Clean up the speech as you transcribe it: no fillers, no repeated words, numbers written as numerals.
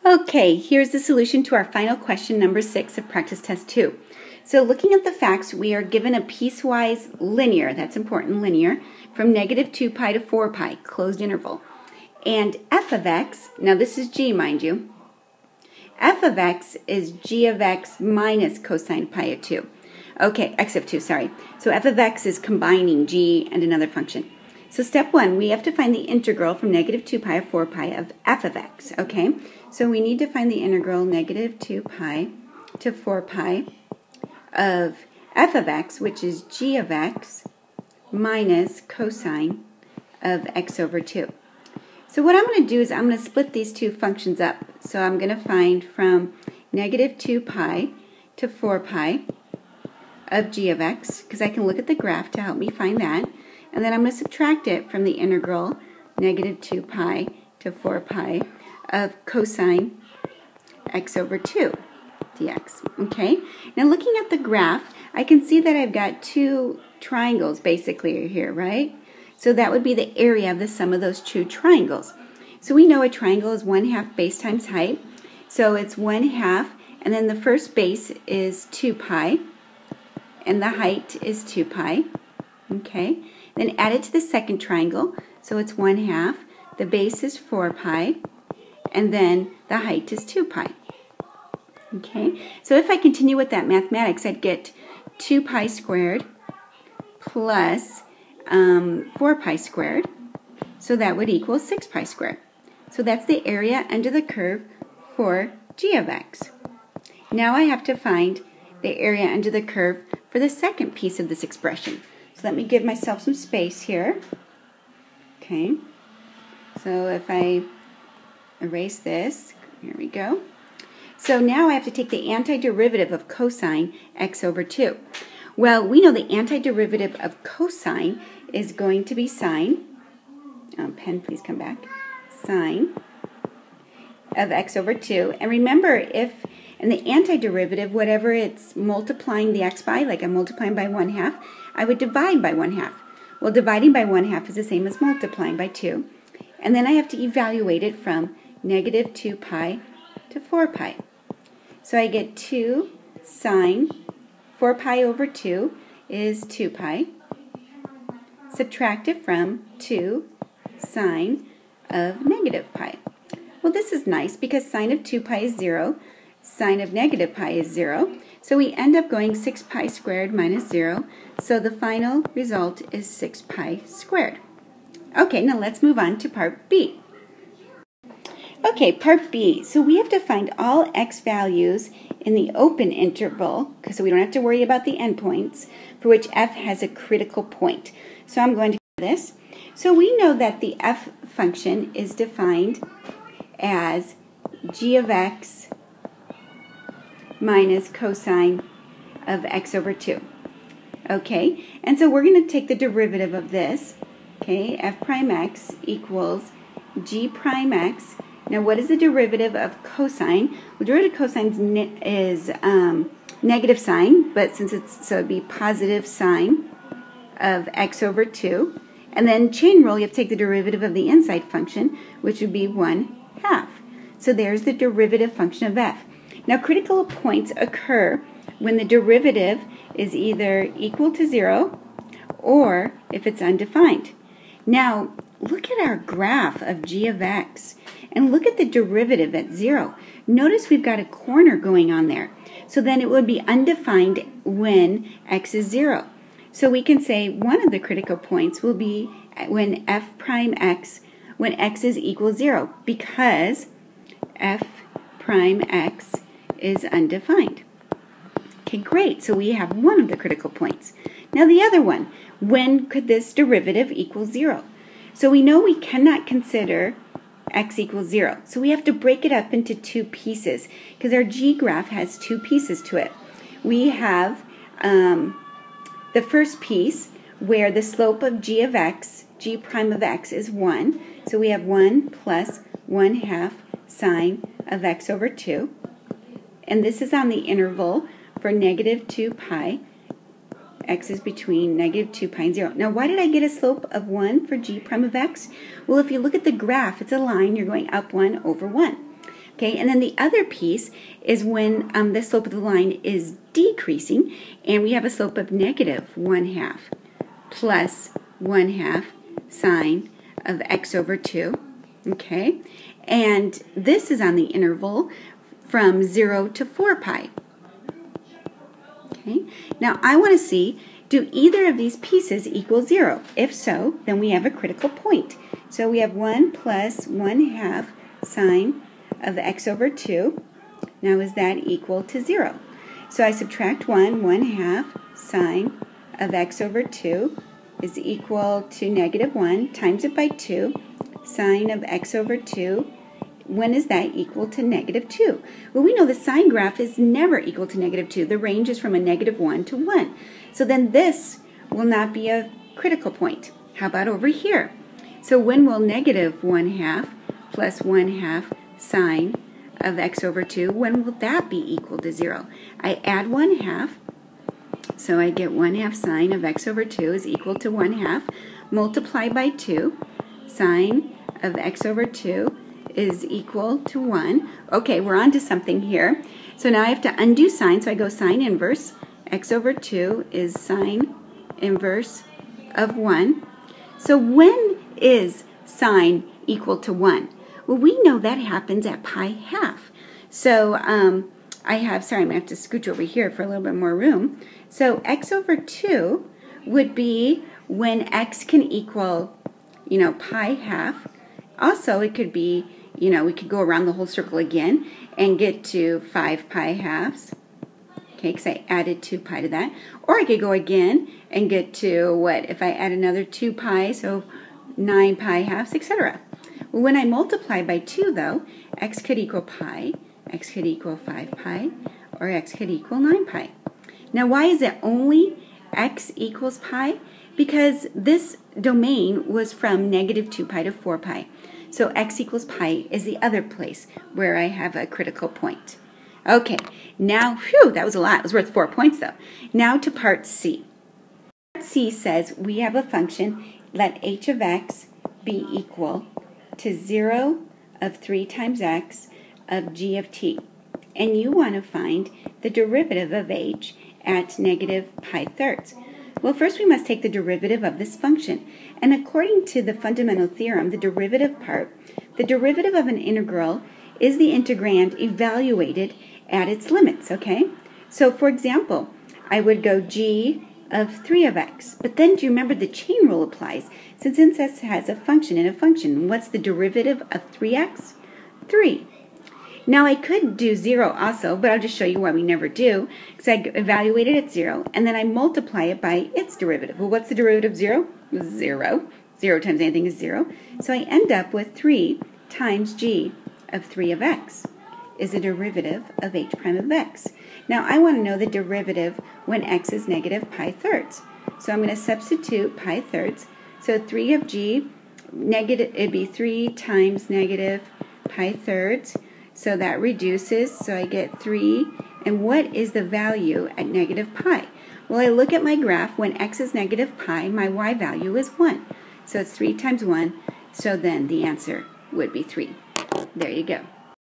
Okay, here's the solution to our final question, number 6 of practice test 2. So looking at the facts, we are given a piecewise linear, that's important, linear, from negative 2 pi to 4 pi, closed interval. And f of x, now this is g, mind you, f of x is g of x minus cosine pi of 2. Okay, x of 2, sorry. So f of x is combining g and another function. So step 1, we have to find the integral from negative 2 pi of 4 pi of f of x, okay? So we need to find the integral negative 2 pi to 4 pi of f of x, which is g of x minus cosine of x over 2. So what I'm going to do is I'm going to split these two functions up. So I'm going to find from negative 2 pi to 4 pi of g of x, because I can look at the graph to help me find that. And then I'm going to subtract it from the integral negative 2 pi to 4 pi of cosine x over 2 dx. Okay? Now looking at the graph, I can see that I've got two triangles basically here, right? So that would be the area of the sum of those two triangles. So we know a triangle is 1/2 base times height. So it's 1/2, and then the first base is 2 pi, and the height is 2 pi. Okay? Then add it to the second triangle. So it's 1/2, the base is 4 pi, and then the height is 2 pi. Okay? So if I continue with that mathematics, I'd get 2 pi squared plus 4 pi squared. So that would equal 6 pi squared. So that's the area under the curve for g of x. Now I have to find the area under the curve for the second piece of this expression. So let me give myself some space here. Okay. So if I erase this, here we go. So now I have to take the antiderivative of cosine x over 2. Well, we know the antiderivative of cosine is going to be sine, pen please come back, sine of x over 2. And remember, if in the antiderivative, whatever it's multiplying the x by, like I'm multiplying by 1/2, I would divide by 1/2. Well, dividing by 1/2 is the same as multiplying by 2. And then I have to evaluate it from negative 2 pi to 4 pi. So I get 2 sine 4 pi over 2 is 2 pi. Subtract it from 2 sine of negative pi. Well, this is nice because sine of 2 pi is 0, sine of negative pi is 0. So we end up going 6 pi squared minus 0. So the final result is 6 pi squared. Okay, now let's move on to part B. Okay, part B. So we have to find all x values in the open interval, so we don't have to worry about the endpoints, for which f has a critical point. So I'm going to do this. So we know that the f function is defined as g of x minus cosine of x over 2. Okay, and so we're going to take the derivative of this. Okay, f prime x equals g prime x. Now, what is the derivative of cosine? Well, derivative of cosine is negative sine, but since it's, so it'd be positive sine of x over 2. And then chain rule, you have to take the derivative of the inside function, which would be 1/2. So there's the derivative function of f. Now, critical points occur when the derivative is either equal to 0 or if it's undefined. Now, look at our graph of g of x and look at the derivative at 0. Notice we've got a corner going on there. So then it would be undefined when x is 0. So we can say one of the critical points will be when f prime x, when x is equal to 0, because f prime x is undefined. Okay, great. So we have one of the critical points. Now the other one, when could this derivative equal 0? So we know we cannot consider x equals 0. So we have to break it up into two pieces because our g graph has two pieces to it. We have the first piece where the slope of g of x, g prime of x, is 1. So we have 1 plus 1/2 sine of x over 2. And this is on the interval for negative 2 pi. X is between negative 2 pi and 0. Now, why did I get a slope of 1 for g prime of x? Well, if you look at the graph, it's a line. You're going up 1 over 1. Okay, and then the other piece is when the slope of the line is decreasing, and we have a slope of negative 1/2 plus 1/2 sine of x over 2. Okay, and this is on the interval from 0 to 4 pi. Okay, now I want to see, do either of these pieces equal 0? If so, then we have a critical point. So we have 1 plus 1/2 sine of x over 2. Now is that equal to 0? So I subtract 1/2 sine of x over 2 is equal to negative 1, times it by 2, sine of x over 2. When is that equal to negative 2? Well, we know the sine graph is never equal to negative 2. The range is from a negative 1 to 1. So then this will not be a critical point. How about over here? So when will negative 1/2 plus 1/2 sine of x over 2, when will that be equal to 0? I add 1/2, so I get 1/2 sine of x over 2 is equal to 1/2, multiply by 2, sine of x over 2 is equal to 1. Okay, we're on to something here. So now I have to undo sine, so I go sine inverse. X over 2 is sine inverse of 1. So when is sine equal to 1? Well, we know that happens at pi half. So I have, sorry, I'm going to have to scooch over here for a little bit more room. So x over 2 would be when x can equal, pi half. Also, it could be, we could go around the whole circle again and get to 5 pi halves. Okay, because I added 2 pi to that. Or I could go again and get to, what, if I add another 2 pi, so 9 pi halves, etc. Well, when I multiply by 2, though, x could equal pi, x could equal 5 pi, or x could equal 9 pi. Now, why is it only x equals pi? Because this domain was from negative 2 pi to 4 pi. So x equals pi is the other place where I have a critical point. Okay, now, phew, that was a lot. It was worth 4 points, though. Now to part C. Part C says we have a function, let h of x be equal to 0 of 3 times x of g of t. And you want to find the derivative of h at negative pi thirds. Well, first we must take the derivative of this function. And according to the fundamental theorem, the derivative part, the derivative of an integral is the integrand evaluated at its limits, okay? So, for example, I would go g of 3 of x. But then do you remember the chain rule applies? Since this has a function in a function, what's the derivative of 3x? 3. Now I could do 0 also, but I'll just show you why we never do, because I evaluate it at 0, and then I multiply it by its derivative. Well, what's the derivative of 0? 0. 0 times anything is 0. So I end up with 3 times g of 3 of x is the derivative of h prime of x. Now I want to know the derivative when x is negative pi thirds. So I'm going to substitute pi thirds. So 3 of g, it'd be 3 times negative pi thirds. So that reduces, so I get 3. And what is the value at negative pi? Well, I look at my graph. When x is negative pi, my y value is 1. So it's 3 times 1. So then the answer would be 3. There you go.